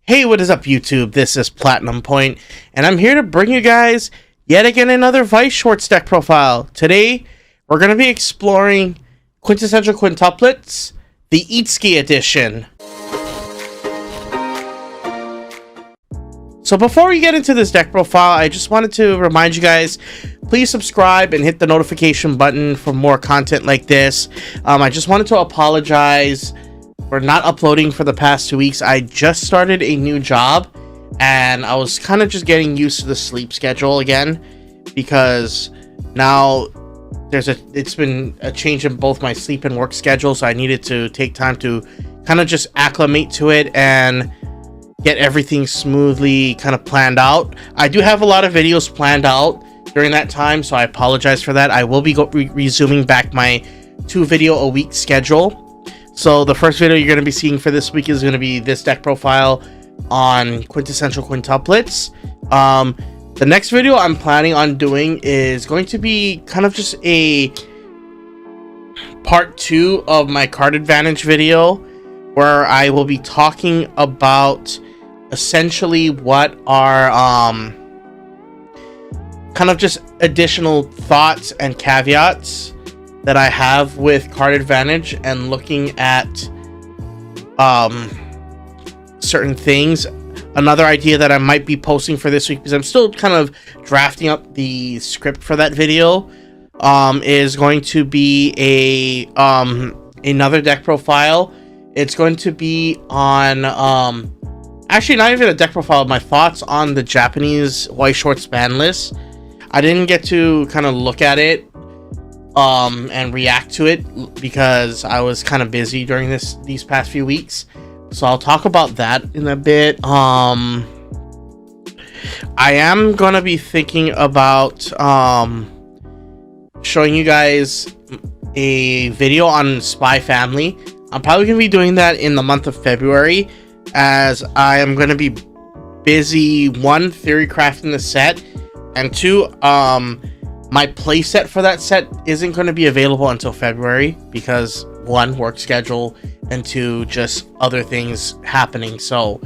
Hey, what is up, YouTube? This is Platinum Point, and I'm here to bring you guys yet again another Weiss Schwarz deck profile. Today, we're going to be exploring Quintessential Quintuplets, the Itsuki edition. So before we get into this deck profile, I just wanted to remind you guys, please subscribe and hit the notification button for more content like this. I just wanted to apologize for not uploading for the past 2 weeks. I just started a new job and I was kind of just getting used to the sleep schedule again, because now it's been a change in both my sleep and work schedule, so I needed to take time to kind of just acclimate to it and get everything smoothly kind of planned out. I do have a lot of videos planned out during that time, so I apologize for that. I will be resuming back my 2 video a week schedule. So the first video you're going to be seeing for this week is going to be this deck profile on Quintessential Quintuplets. The next video I'm planning on doing is going to be kind of just a part 2 of my card advantage video, where I will be talking about essentially what are kind of just additional thoughts and caveats that I have with card advantage and looking at certain things. Another idea that I might be posting for this week, because I'm still kind of drafting up the script for that video, is going to be a another deck profile. It's going to be on actually not even a deck profile, my thoughts on the Japanese Weiss Schwarz ban list. I didn't get to kind of look at it and react to it because I was kind of busy during these past few weeks, so I'll talk about that in a bit. I am gonna be thinking about showing you guys a video on Spy Family. I'm probably gonna be doing that in the month of February, as I am gonna be busy, 1, theory crafting the set, and 2, my playset for that set isn't going to be available until February because 1, work schedule, and 2, just other things happening. So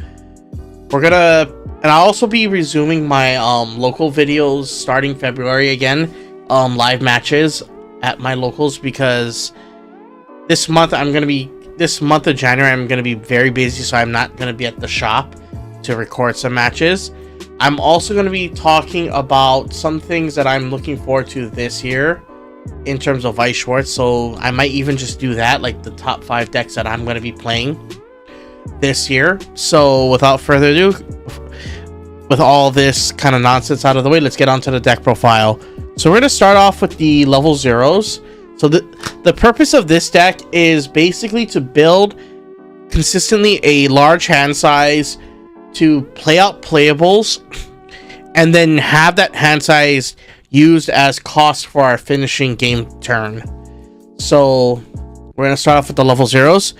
and I'll also be resuming my local videos starting February again, live matches at my locals, because this month of January I'm going to be very busy, so I'm not going to be at the shop to record some matches. I'm also going to be talking about some things that I'm looking forward to this year in terms of Weiss Schwarz, so I might even just do that, like the top 5 decks that I'm going to be playing this year. So without further ado, with all this kind of nonsense out of the way, let's get onto the deck profile. So we're going to start off with the level 0s. So the purpose of this deck is basically to build consistently a large hand size to play out playables, and then have that hand size used as cost for our finishing game turn. So we're going to start off with the level 0s.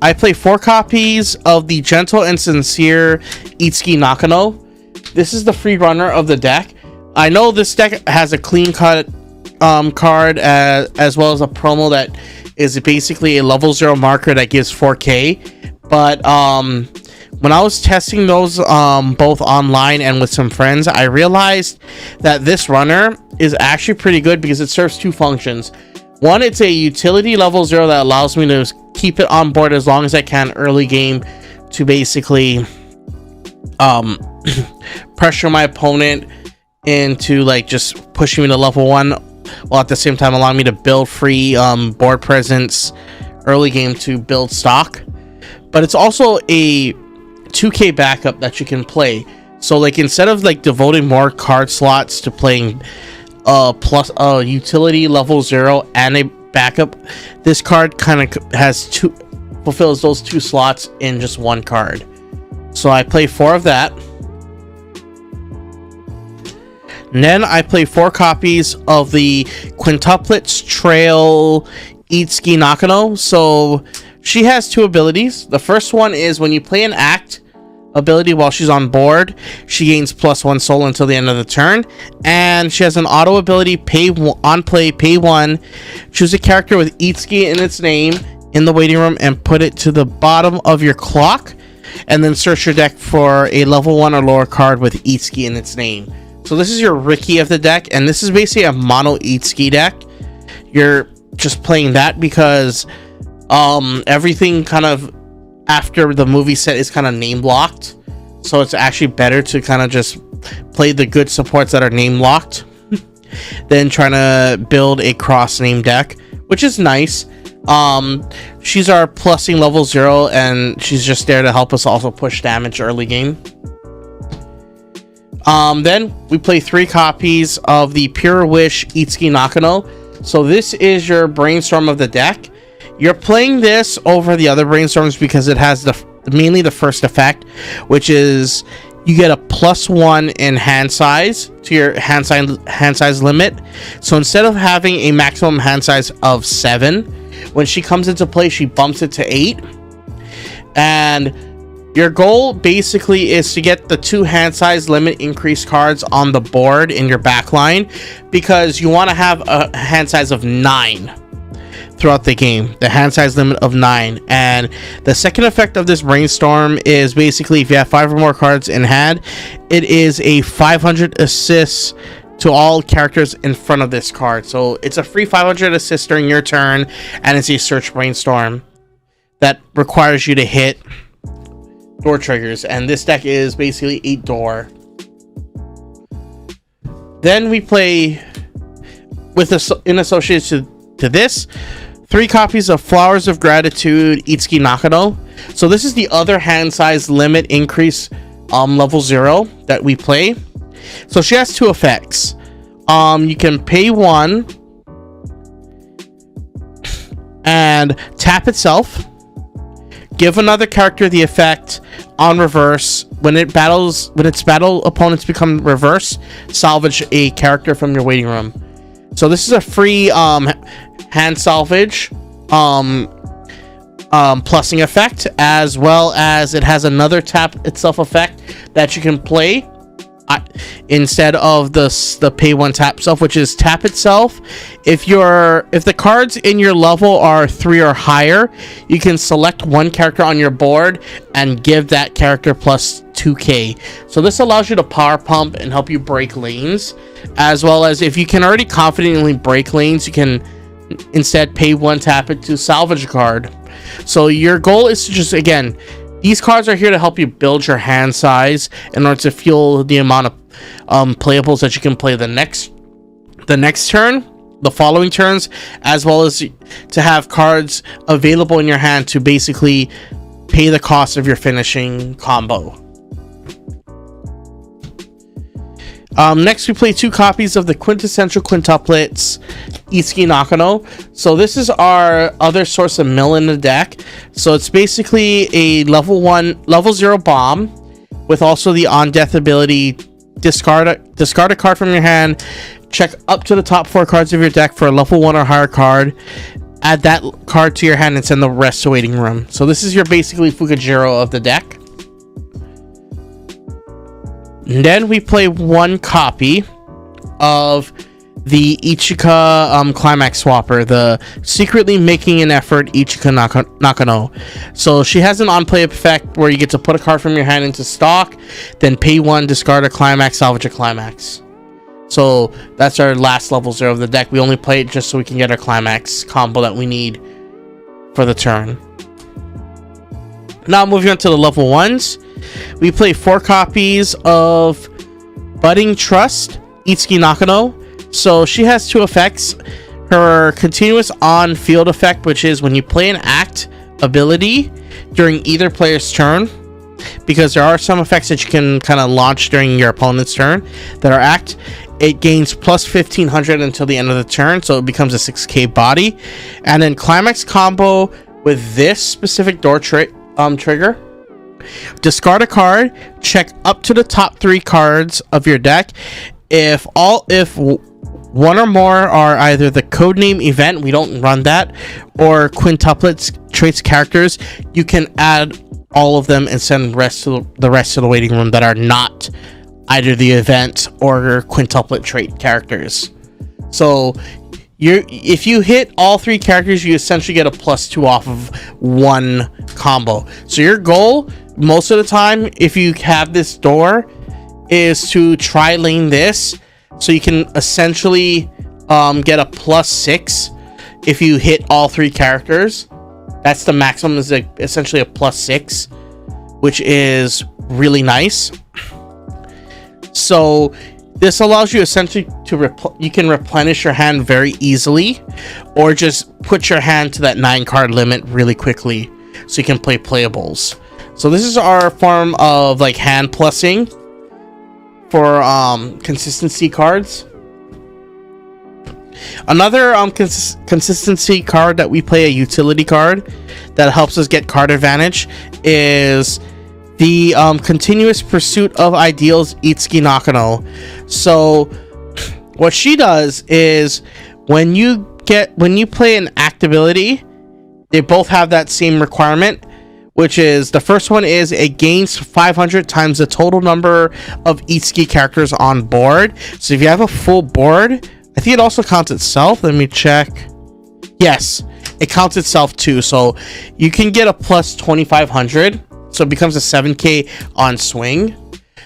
I play 4 copies of the Gentle and Sincere Itsuki Nakano. This is the free runner of the deck. I know this deck has a clean cut card as well as a promo that is basically a level 0 marker that gives 4k, but when I was testing those both online and with some friends, I realized that this runner is actually pretty good because it serves 2 functions. One, it's a utility level 0 that allows me to keep it on board as long as I can early game to basically pressure my opponent into like just pushing me to level 1, while at the same time allowing me to build free board presence early game to build stock. But it's also a 2k backup that you can play. So like, instead of like devoting more card slots to playing plus a utility level 0 and a backup, this card kind of fulfills those 2 slots in just 1 card. So I play 4 of that, and then I play 4 copies of the Quintuplets Trail Itsuki Nakano. So she has 2 abilities. The first one is when you play an act ability while she's on board, she gains +1 soul until the end of the turn. And she has an auto ability, pay 1, choose a character with Itsuki in its name in the waiting room and put it to the bottom of your clock. and then search your deck for a level 1 or lower card with Itsuki in its name. So this is your Riki of the deck, and this is basically a mono Itsuki deck. You're just playing that because everything kind of after the movie set is kind of name locked, so it's actually better to kind of just play the good supports that are name locked than trying to build a cross name deck, which is nice. She's our plusing level 0, and she's just there to help us also push damage early game. Then we play 3 copies of the Pure Wish Itsuki Nakano. So this is your brainstorm of the deck. You're playing this over the other brainstorms because it has mainly the first effect, which is you get a +1 in hand size to your hand size limit. So instead of having a maximum hand size of 7, when she comes into play, she bumps it to 8. And your goal basically is to get the 2 hand size limit increase cards on the board in your backline, because you want to have a hand size of 9 throughout the game, the hand size limit of 9. And the second effect of this brainstorm is basically if you have 5 or more cards in hand, it is a 500 assists to all characters in front of this card. So it's a free 500 assist during your turn, and it's a search brainstorm that requires you to hit door triggers, and this deck is basically 8 door. Then we play in association to this 3 copies of Flowers of Gratitude Itsuki Nakano. So this is the other hand size limit increase level 0 that we play. So she has 2 effects. You can pay 1 and tap itself, give another character the effect on reverse. When its battle opponents become reverse, salvage a character from your waiting room. So this is a free hand salvage plusing effect, as well as it has another tap itself effect that you can play instead of the pay 1 tap itself, which is tap itself. If the cards in your level are 3 or higher, you can select 1 character on your board and give that character plus 2k. So this allows you to power pump and help you break lanes, as well as if you can already confidently break lanes, you can instead pay 1 tap it to salvage a card. So your goal is to just, again, these cards are here to help you build your hand size in order to fuel the amount of playables that you can play the next turn, the following turns, as well as to have cards available in your hand to basically pay the cost of your finishing combo. Next, we play 2 copies of the Quintessential Quintuplets Itsuki Nakano. So this is our other source of mill in the deck. So it's basically a level 0 bomb with also the on death ability. Discard a card from your hand, check up to the top 4 cards of your deck for a level 1 or higher card, add that card to your hand and send the rest to waiting room. So this is your basically Fukajiro of the deck. And then we play 1 copy of the Ichika Climax Swapper, the secretly making an effort Ichika Nakano. So she has an on-play effect where you get to put a card from your hand into stock, then pay 1, discard a Climax, salvage a Climax. So that's our last level 0 of the deck. We only play it just so we can get our Climax combo that we need for the turn. Now moving on to the level 1s. We play 4 copies of Budding Trust Itsuki Nakano. So she has 2 effects. Her continuous on field effect, which is when you play an act ability during either player's turn, because there are some effects that you can kind of launch during your opponent's turn that are act. It gains plus 1500 until the end of the turn, so it becomes a 6k body. And then Climax combo with this specific door trigger. Discard a card, check up to the top 3 cards of your deck. If 1 or more are either the codename event, we don't run that, or quintuplets traits characters, you can add all of them and send the rest to the waiting room that are not either the event or quintuplet trait characters. So if you hit all 3 characters, you essentially get a +2 off of 1 combo. So your goal most of the time, if you have this door, is to try lane this, so you can essentially get a +6 if you hit all 3 characters. That's the maximum, is like essentially a +6, which is really nice. So this allows you essentially to you can replenish your hand very easily, or just put your hand to that 9 card limit really quickly, so you can play playables. So this is our form of like hand plussing for consistency cards. Another consistency card that we play, a utility card that helps us get card advantage, is the Continuous Pursuit of Ideals Itsuki Nakano. So what she does is when you play an act ability, they both have that same requirement, which is the first one is it gains 500 times the total number of Itsuki characters on board. So if you have a full board, I think it also counts itself. Let me check. Yes, it counts itself too. So you can get a plus 2,500. So it becomes a 7k on swing.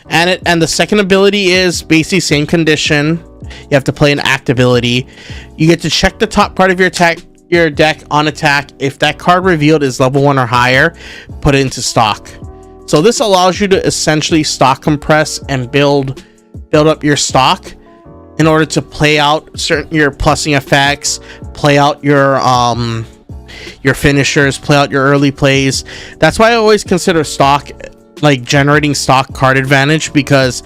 And the second ability is basically same condition. You have to play an act ability. You get to check the top part of your deck on attack. If that card revealed is level 1 or higher, put it into stock. So this allows you to essentially stock compress and build up your stock in order to play out your plussing effects, play out your finishers, play out your early plays. That's why I always consider stock, like generating stock, card advantage, because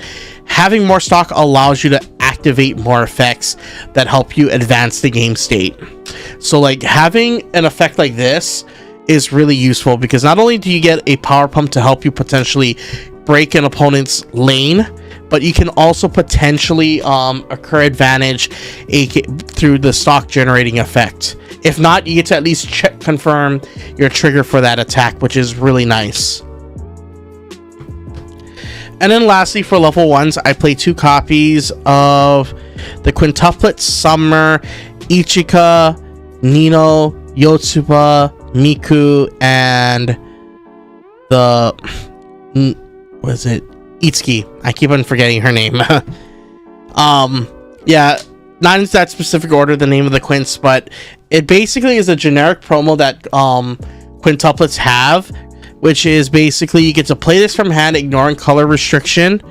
having more stock allows you to activate more effects that help you advance the game state. So like having an effect like this is really useful, because not only do you get a power pump to help you potentially break an opponent's lane, but you can also potentially occur advantage through the stock generating effect. If not, you get to at least confirm your trigger for that attack, which is really nice. And then lastly, for level 1s, I play 2 copies of the Quintuplets Summer Ichika, Nino, Yotsuba, Miku, and the Itsuki. I keep on forgetting her name. Yeah, not in that specific order, the name of the quints, but it basically is a generic promo that quintuplets have, which is basically you get to play this from hand, ignoring color restriction,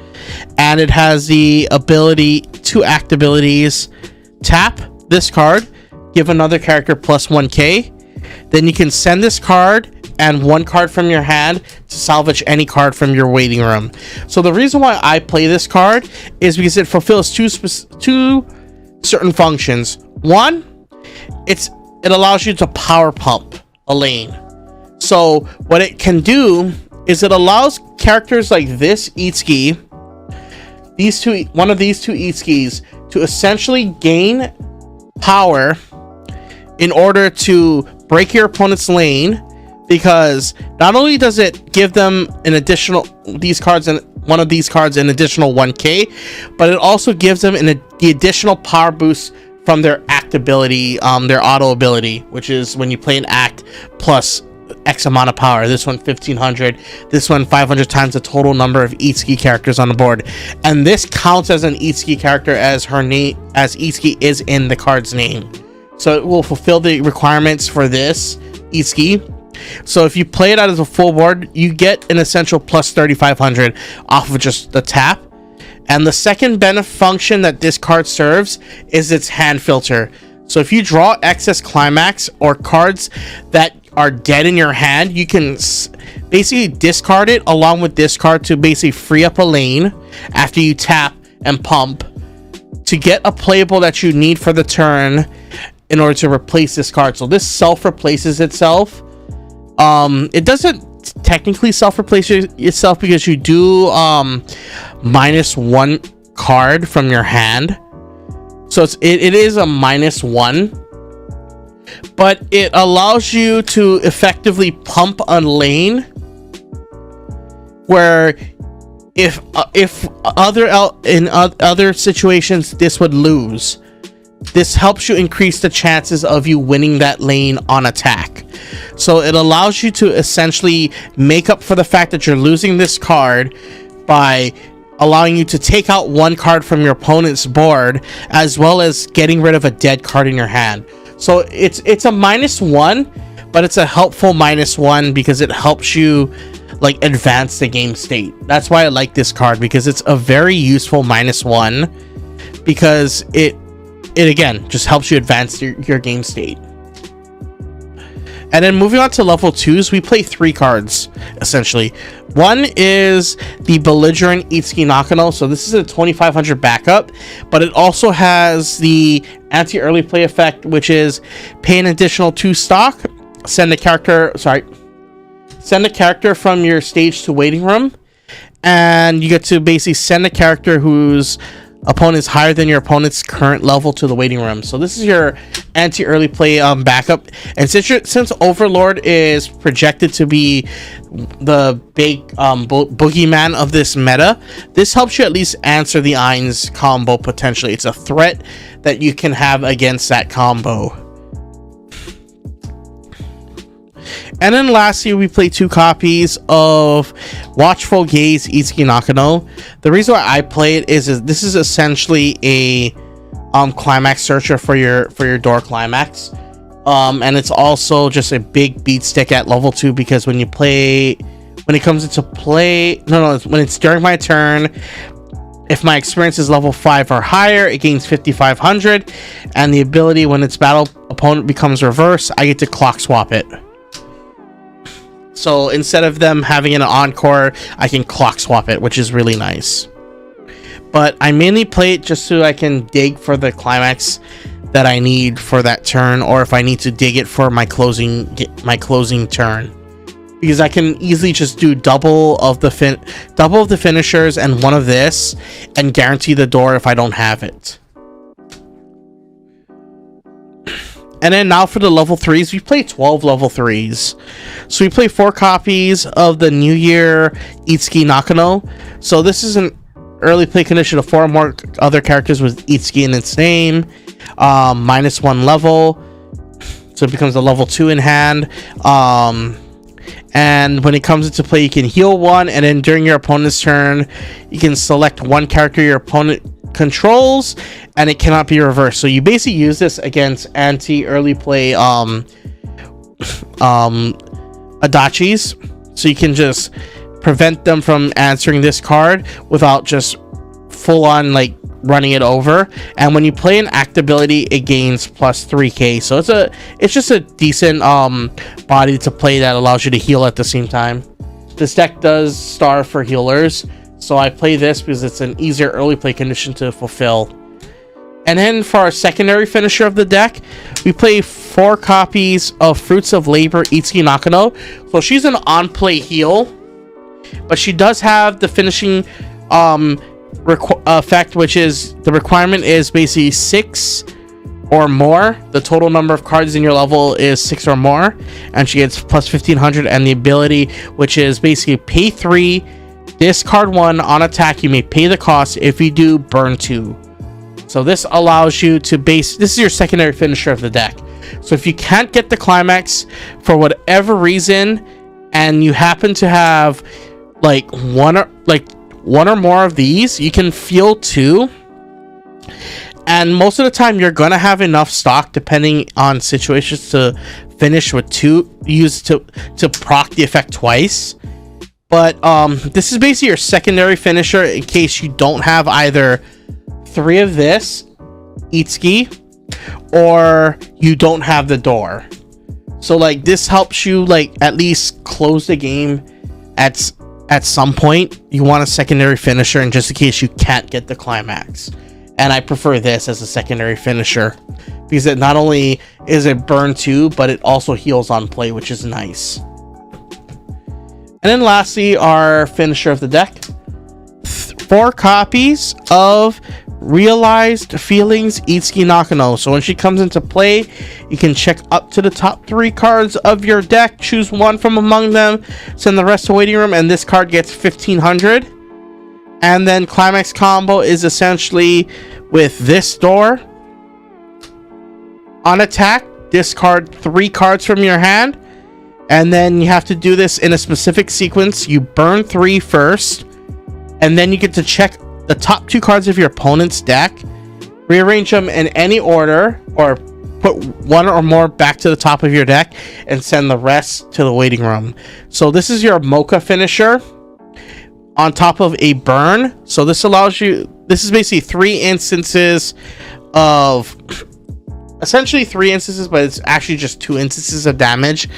and it has the ability, 2 act abilities: tap this card, give another character plus 1k, then you can send this card and 1 card from your hand to salvage any card from your waiting room. So the reason why I play this card is because it fulfills two certain functions. One, it allows you to power pump a lane. So what it can do is it allows characters like this Itsuki, one of these two Itsukis, to essentially gain power in order to break your opponent's lane, because not only does it give them an additional one of these cards an additional 1k, but it also gives them the additional power boost from their act ability, their auto ability, which is when you play an act plus X amount of power. This one 1500, this one 500 times the total number of Itsuki characters on the board, and this counts as an Itsuki character as her name, as Itsuki is in the card's name. So it will fulfill the requirements for this Itsuki. So if you play it out as a full board, you get an essential plus 3500 off of just the tap. And the second function that this card serves is its hand filter. So if you draw excess climax or cards that are dead in your hand, you can basically discard it along with this card to basically free up a lane after you tap and pump to get a playable that you need for the turn in order to replace this card. So this self-replaces itself. It doesn't technically self-replace itself because you do -1 card from your hand. So it is a -1, but it allows you to effectively pump a lane where if in other situations this would lose. This helps you increase the chances of you winning that lane on attack. So it allows you to essentially make up for the fact that you're losing this card by allowing you to take out one card from your opponent's board, as well as getting rid of a dead card in your hand. So it's a -1, but it's a helpful -1 because it helps you like advance the game state. That's why I like this card, because it's a very useful -1, because it again just helps you advance your game state. And then moving on to level 2s, we play 3 cards, essentially. One is the Belligerent Itsuki Nakano. So this is a 2500 backup, but it also has the anti-early play effect, which is pay an additional 2 stock, send a character from your stage to waiting room, and you get to basically send a character whose opponent is higher than your opponent's current level to the waiting room. So this is your anti-early play backup, and since Overlord is projected to be the big boogeyman of this meta, this helps you at least answer the Ainz combo potentially. It's a threat that you can have against that combo. And then lastly, we play 2 copies of Watchful Gaze Itsuki Nakano. The reason why I play it is this is essentially a climax searcher for your door climax. And it's also just a big beat stick at level 2, because when it comes into play, when it's during my turn, if my experience is level 5 or higher, it gains 5500, and the ability when its battle opponent becomes reverse, I get to clock swap it. So instead of them having an encore, I can clock swap it, which is really nice. But I mainly play it just so I can dig for the climax that I need for that turn, or if I need to dig it for my closing turn, because I can easily just do double of the finishers and one of this, and guarantee the door if I don't have it. And then now for the level 3s, we play 12 level 3s. So we play 4 copies of the New Year Itsuki Nakano. So this is an early play condition of 4 or more other characters with Itsuki in its name. -1 level. So it becomes a level 2 in hand. And when it comes into play, you can heal 1, and then during your opponent's turn, you can select 1 character your opponent controls, and it cannot be reversed. So you basically use this against anti-early play adachis, so you can just prevent them from answering this card without just full on like running it over. And when you play an act ability, it gains plus 3k, so it's just a decent body to play that allows you to heal at the same time. This deck does star for healers, so I play this because it's an easier early play condition to fulfill. And then for our secondary finisher of the deck, we play 4 copies of Fruits of Labor Itsuki Nakano. So she's an on-play heal, but she does have the finishing effect, which is the requirement is basically 6 or more. The total number of cards in your level is 6 or more, and she gets plus 1500, and the ability, which is basically pay 3, discard 1 on attack. You may pay the cost. If you do, burn 2. So this allows you to this is your secondary finisher of the deck. So if you can't get the climax for whatever reason, and you happen to have like one or more of these, you can feel 2. And most of the time you're gonna have enough stock, depending on situations, to finish with 2 used to proc the effect twice. But this is basically your secondary finisher in case you don't have either 3 of this Itsuki, or you don't have the door. So like this helps you like at least close the game at some point. You want a secondary finisher, and just in case you can't get the climax. And I prefer this as a secondary finisher because it not only is it burn 2, but it also heals on play, which is nice. And then lastly, our finisher of the deck, 4 copies of Realized Feelings Itsuki Nakano. So when she comes into play, you can check up to the top 3 cards of your deck, choose 1 from among them, send the rest to waiting room, and this card gets 1500. And then climax combo is essentially with this door. On attack, discard 3 cards from your hand, And then you have to do this in a specific sequence. You burn 3 first, and then you get to check the top 2 cards of your opponent's deck, rearrange them in any order, or put 1 or more back to the top of your deck, and send the rest to the waiting room. So this is your Mocha finisher on top of a burn. So this allows you, this is basically 3 instances of, essentially 3 instances, but it's actually just 2 instances of damage,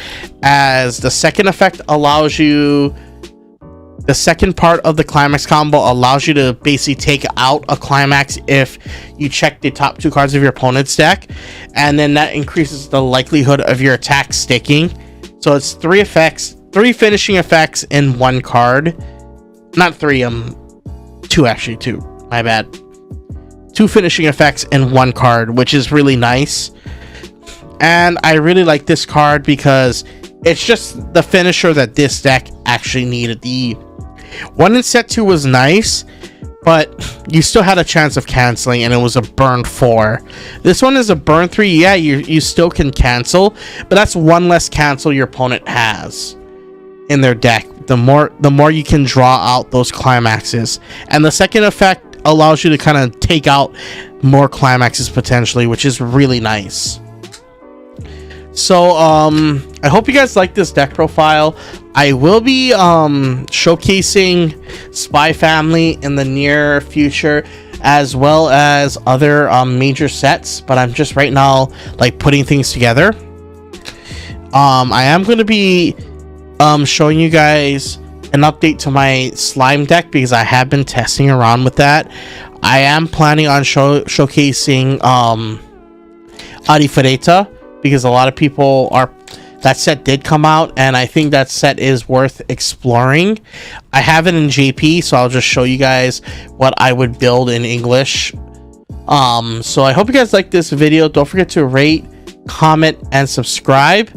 as the second effect allows you, the second part of the climax combo allows you to basically take out a climax if you check the top 2 cards of your opponent's deck, and then that increases the likelihood of your attack sticking. So it's 3 effects, 3 finishing effects in 1 card. Not 3, 2 actually, 2, my bad. 2 finishing effects in 1 card, which is really nice. And I really like this card because it's just the finisher that this deck actually needed. The one in set 2 was nice, but you still had a chance of canceling, and it was a burn 4. This one is a burn 3. Yeah, you still can cancel, but that's 1 less cancel your opponent has in their deck. The more you can draw out those climaxes. And the second effect allows you to kind of take out more climaxes potentially, which is really nice. So I hope you guys like this deck profile. I will be showcasing Spy Family in the near future, as well as other major sets, but I'm just right now like putting things together. I am going to be showing you guys an update to my slime deck, because I have been testing around with that. I am planning on showcasing Arifureta, because a lot of people are, that set did come out, and I think that set is worth exploring. I have it in JP, so I'll just show you guys what I would build in English. So I hope you guys like this video. Don't forget to rate, comment, and subscribe.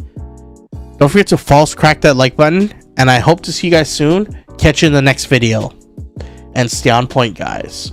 Don't forget to false crack that like button, and I hope to see you guys soon. Catch you in the next video, and stay on point, guys.